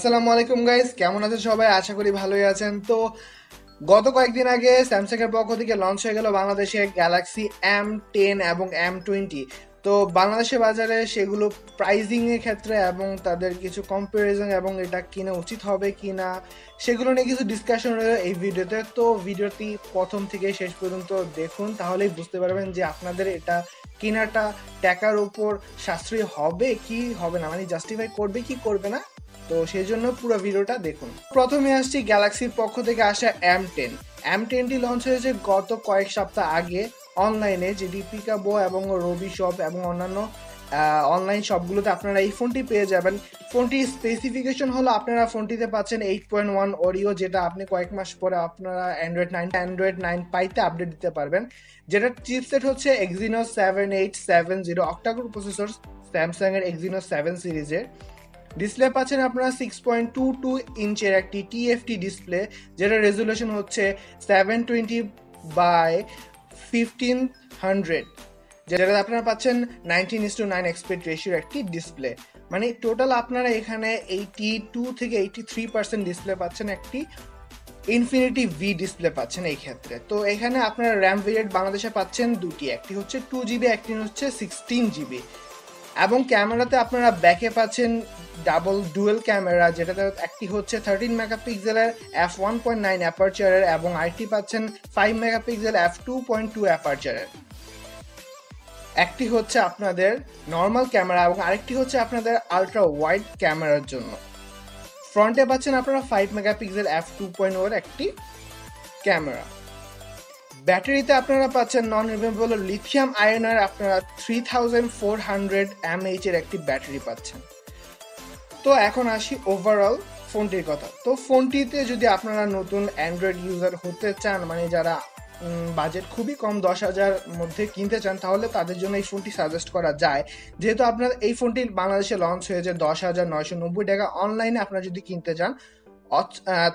আসসালামু আলাইকুম গাইস, কেমন আছেন সবাই? আশা করি ভালোই আছেন। তো গত কয়েকদিন আগে স্যামসাং এর পক্ষ থেকে লঞ্চ হয়ে গেল বাংলাদেশে গ্যালাক্সি M10 এবং M20। তো বাংলাদেশের বাজারে সেগুলো প্রাইজিং এর ক্ষেত্রে এবং তাদের কিছু কম্পারিজন এবং এটা কিনা উচিত হবে কিনা সেগুলো নিয়ে কিছু ডিসকাশন রয়েছে এই ভিডিওতে। তো ভিডিওটি প্রথম থেকে শেষ পর্যন্ত দেখুন, তাহলেই বুঝতে পারবেন যে আপনাদের এটা কিনাটা টাকার উপর সাশ্রয়ী হবে কি হবে না, মানে জাস্টিফাই করবে কি করবে না। তো সেই জন্য পুরো ভিডিওটা দেখুন। প্রথমে আসছি গ্যালাক্সির পক্ষ থেকে আসা M10টি লঞ্চ হয়েছে গত কয়েক সপ্তাহ আগে অনলাইনে, যেটি পিকাবো এবং রবি শপ এবং অন্যান্য অনলাইন শপগুলোতে আপনারা এই ফোনটি পেয়ে যাবেন। ফোনটির স্পেসিফিকেশন হলো আপনারা ফোনটিতে পাচ্ছেন 8.1 অডিও, যেটা আপনি কয়েক মাস পরে আপনারা অ্যান্ড্রয়েড 9 পাইতে আপডেট দিতে পারবেন। যেটা চিপসেট হচ্ছে Exynos 7870 অক্টাকোর প্রসেসর, স্যামসাং এর Exynos 7 সিরিজের। ডিসপ্লে পাচ্ছেন আপনারা 6.22 ইঞ্চের একটি টিএফটি ডিসপ্লে, যেটার রেজুলেশন হচ্ছে 720 বাই 1500, যেটা আপনারা পাচ্ছেন 19:9 এক্সপেক্ট রেশিওর একটি ডিসপ্লে। মানে টোটাল আপনারা এখানে 82 থেকে 83% ডিসপ্লে পাচ্ছেন, একটি ইনফিনিটি ভি ডিসপ্লে পাচ্ছেন এই ক্ষেত্রে। তো এখানে আপনারা র্যাম ভেরিয়েন্ট বাংলাদেশে পাচ্ছেন দুটি, একটি হচ্ছে 2GB, একটি হচ্ছে 16GB। এবং ক্যামেরাতে আপনারা ব্যাকে পাচ্ছেন ডাবল ডুয়েল ক্যামেরা, যেটাতে একটি হচ্ছে 13 মেগাপিক্সেলের f1.9 অ্যাপারচারের এবং আরেকটি পাচ্ছেন 5 মেগাপিক্সেল f2.2 অ্যাপারচারের। একটি হচ্ছে আপনাদের নর্মাল ক্যামেরা এবং আরেকটি হচ্ছে আপনাদের আলট্রা ওয়াইড ক্যামেরার জন্য। ফ্রন্টে পাচ্ছেন আপনারা 5 মেগাপিক্সেল f2.0 এর একটি ক্যামেরা। ব্যাটারিতে আপনারা পাচ্ছেন নন রিমুভেবল লিথিয়াম আয়নের আপনারা 3400 mAh এর একটি ব্যাটারি পাচ্ছেন। তো এখন আসি ওভারঅল ফোনটির কথা। তো ফোনটিতে যদি আপনারা নতুন অ্যান্ড্রয়েড ইউজার হতে চান, মানে যারা বাজেট খুবই কম 10,000 মধ্যে কিনতে চান, তাহলে তাদের জন্য এই ফোনটি সাজেস্ট করা যায়। যেহেতু আপনার এই ফোনটি বাংলাদেশে লঞ্চ হয়েছে 10,990 টাকা অনলাইনে আপনারা যদি কিনতে চান।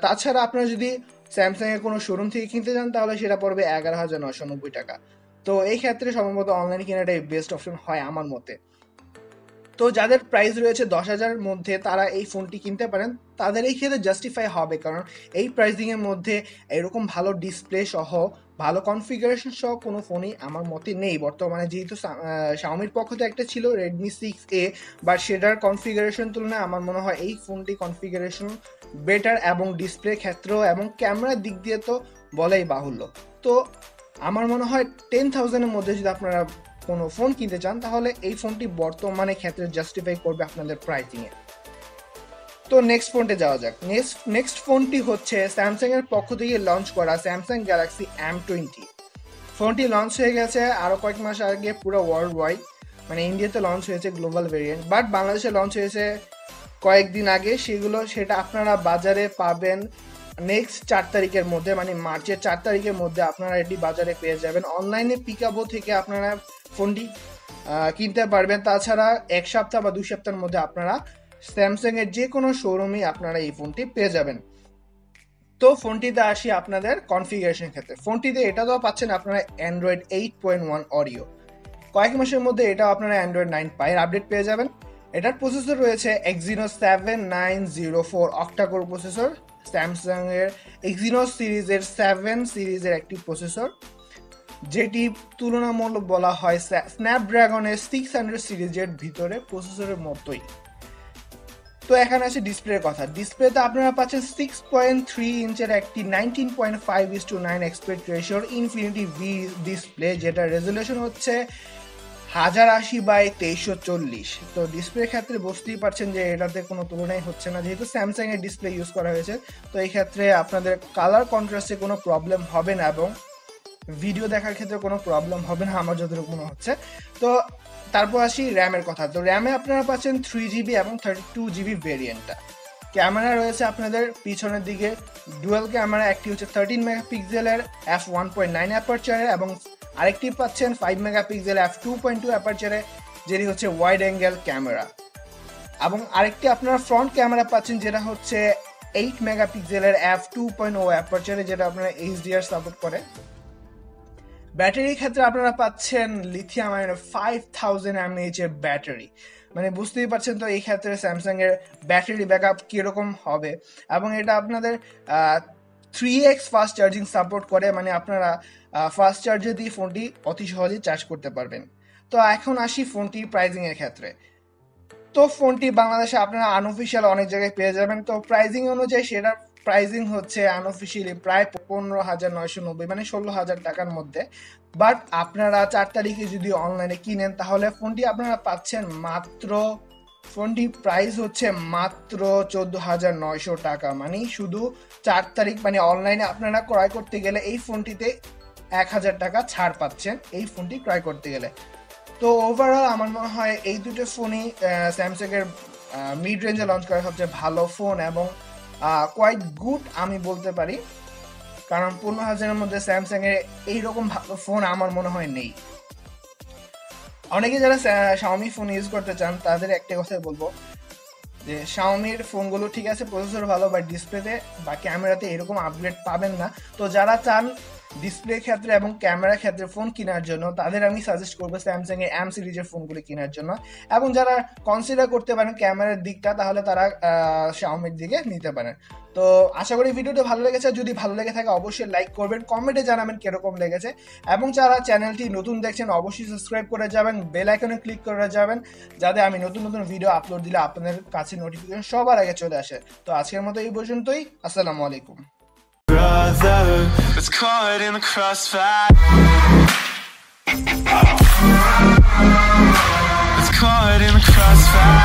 তাছাড়া আপনারা যদি স্যামসাং এর কোনো শোরুম থেকে কিনতে চান তাহলে সেটা পড়বে 11,990 টাকা। তো এই ক্ষেত্রে সম্ভবত অনলাইনে কেনাটাই বেস্ট অপশন হয় আমার মতে। তো যাদের প্রাইস রয়েছে 10,000 মধ্যে তারা এই ফোনটি কিনতে পারেন, তাদের এই ক্ষেত্রে জাস্টিফাই হবে, কারণ এই প্রাইসিং এর মধ্যে এরকম ভালো ডিসপ্লে সহ ভালো কনফিগারেশন সহ কোনো ফোনই আমার মতে নেই বর্তমানে। যেহেতু শাওমির পক্ষ থেকে একটা ছিল Redmi 6A, বাট সেটার কনফিগারেশন তুলনায় আমার মনে হয় এই ফোনটি কনফিগারেশন বেটার এবং ডিসপ্লে ক্ষেত্রেও এবং ক্যামেরার দিক দিয়ে তো বলাই বাহুল্য। তো আমার মনে হয় 10,000-এর মধ্যে যদি আপনারা কোনো ফোন কিনতে চান তাহলে এই ফোনটি বর্তমানে ক্ষেত্রে জাস্টিফাই করবে আপনাদের প্রাইসিং এ। তো নেক্সট ফোনটে যাওয়া যাক। নেক্সট ফোনটি হচ্ছে স্যামসাং এর পক্ষ থেকে লঞ্চ করা স্যামসাং গ্যালাক্সি M20। ফোনটি লঞ্চ হয়ে গেছে আরো কয়েক মাস আগে পুরো ওয়ার্ল্ড ওয়াইড, মানে ইন্ডিয়াতে লঞ্চ হয়েছে গ্লোবাল ভেরিয়েন্ট, বাট বাংলাদেশে লঞ্চ হয়েছে কয়েকদিন আগে। সেটা আপনারা বাজারে পাবেন নেক্সট 4 তারিখের মধ্যে, মানে মার্চের 4 তারিখের মধ্যে আপনারা এটি বাজারে পেয়ে যাবেন। অনলাইনে পিকাবো থেকে আপনারা ফোনটি কিনতে পারবেন। তাছাড়া এক সপ্তাহ বা 2 সপ্তাহের মধ্যে আপনারা স্যামসাং এর যে কোনো শোরুমে আপনারা এই ফোনটি পেয়ে যাবেন। তো ফোনটিতে আসি আপনাদের কনফিগারেশন ক্ষেত্রে। ফোনটিতে এটা তো পাচ্ছেন আপনারা অ্যান্ড্রয়েড 8.1 অডিও, কয়েক মাসের মধ্যে এটাও আপনারা অ্যান্ড্রয়েড 9 পায়ের আপডেট পেয়ে যাবেন। এটার প্রসেসর রয়েছে Exynos 7904 অক্টাকোর প্রসেসর, স্যামসাং এর Exynos সিরিজের 7 সিরিজের একটি প্রসেসর, যেটি তুলনামূলক বলা হয় স্ন্যাপড্রাগনের 600 সিরিজের ভিতরে প্রসেসরের মতোই। তো এখানে আছে ডিসপ্লের কথা। ডিসপ্লেতে আপনারা পাচ্ছেন 6.3 ইঞ্চের একটি 19.5:9 এক্সপেক্ট রেশিওর ইনফিনিটি ভি ডিসপ্লে, যেটা রেজুলেশন হচ্ছে 1080x2340। তো ডিসপ্লের ক্ষেত্রে বুঝতেই পারছেন যে এটাতে কোনো তুলনাই হচ্ছে না, যেহেতু স্যামসাং এর ডিসপ্লে ইউজ করা হয়েছে। তো এই ক্ষেত্রে আপনাদের কালার কন্ট্রাস্টে কোনো প্রবলেম হবে না এবং ভিডিও দেখার ক্ষেত্রে কোনো প্রবলেম হবে না আমার যতটুকু মনে হচ্ছে। তো তারপর আসি র্যামের কথা। তো র্যামে আপনারা পাচ্ছেন 3GB এবং 32GB ভেরিয়েন্টটা। ক্যামেরা রয়েছে আপনাদের পিছনের দিকে ডুয়াল ক্যামেরা, একটি হচ্ছে 13 মেগাপিক্সেলের f1.9 অ্যাপারচারের এবং আরেকটি পাচ্ছেন 5 মেগাপিক্সেল f2.2 অ্যাপারচারে, যেটি হচ্ছে ওয়াইড অ্যাঙ্গেল ক্যামেরা। এবং আরেকটি আপনারা ফ্রন্ট ক্যামেরা পাচ্ছেন যেটা হচ্ছে 8 মেগাপিক্সেলের f2.0 অ্যাপারচারে, যেটা আপনারা HDR সাপোর্ট করে। ব্যাটারির ক্ষেত্রে আপনারা পাচ্ছেন লিথিয়াম আয়ন 5000 mAh এর ব্যাটারি, মানে বুঝতেই পারছেন তো এই ক্ষেত্রে স্যামসাং এর ব্যাটারি ব্যাকআপ কিরকম হবে। এবং এটা আপনাদের 3x ফাস্ট চার্জিং সাপোর্ট করে, মানে আপনারা ফাস্ট চার্জে দিয়ে ফোনটি অতি সহজেই চার্জ করতে পারবেন। তো এখন আসি ফোনটির প্রাইজিং এর ক্ষেত্রে। তো ফোনটি বাংলাদেশে আপনারা আনঅফিসিয়াল অনেক জায়গায় পেয়ে যাবেন। তো প্রাইজিং অনুযায়ী সেটার প্রাইজিং হচ্ছে আনঅফিসিয়ালি প্রায় 15,990, মানে 16,000 টাকার মধ্যে। বাট আপনারা 4 তারিখে যদি অনলাইনে কিনেন তাহলে ফোনটি আপনারা পাচ্ছেন মাত্র, ফোনটি প্রাইস হচ্ছে মাত্র 14,900 টাকা, মানে শুধু 4 তারিখ, মানে অনলাইনে আপনারা ক্রয় করতে গেলে এই ফোনটিতে 1,000 টাকা ছাড় পাচ্ছেন এই ফোনটি ক্রয় করতে গেলে। তো ওভারঅল আমার মনে হয় এই দুটো ফোনই স্যামসাং এর মিড রেঞ্জে লঞ্চ করা সবচেয়ে ভালো ফোন এবং কোয়াইট গুড আমি বলতে পারি, কারণ 15,000-এর মধ্যে স্যামসাং এর এইরকম ভালো ফোন আমার মনে হয় নেই। অনেকে যারা শাওমি ফোন ইউজ করতে চান তাদের একটা কথাই বলবো যে শাওমির ফোনগুলো ঠিক আছে, প্রসেসর ভালো, বা ডিসপ্লেতে বা ক্যামেরাতে এরকম আপগ্রেড পাবেন না। তো যারা চান ডিসপ্লে ক্ষেত্রে এবং ক্যামেরা ক্ষেত্রে ফোন কেনার জন্য তাদের আমি সাজেস্ট করবো স্যামসাং এর M সিরিজের ফোনগুলো কেনার জন্য। এবং যারা কনসিডার করতে পারেন ক্যামেরার দিকটা তাহলে তারা শাওমির দিকে নিতে পারেন। তো আশা করি ভিডিওটা ভালো লেগেছে, যদি ভালো লেগে থাকে অবশ্যই লাইক করবেন, কমেন্টে জানাবেন কিরকম লেগেছে, এবং যারা চ্যানেলটি নতুন দেখছেন অবশ্যই সাবস্ক্রাইব করে যাবেন, বেল আইকনে ক্লিক করে যাবেন যাতে আমি নতুন নতুন ভিডিও আপলোড দিলে আপনাদের কাছে নোটিফিকেশন সবার আগে চলে আসে। তো আজকের মতো এই পর্যন্তই, আসসালামু আলাইকুম। Brother that's caught in the crossfire, that's caught in the crossfire.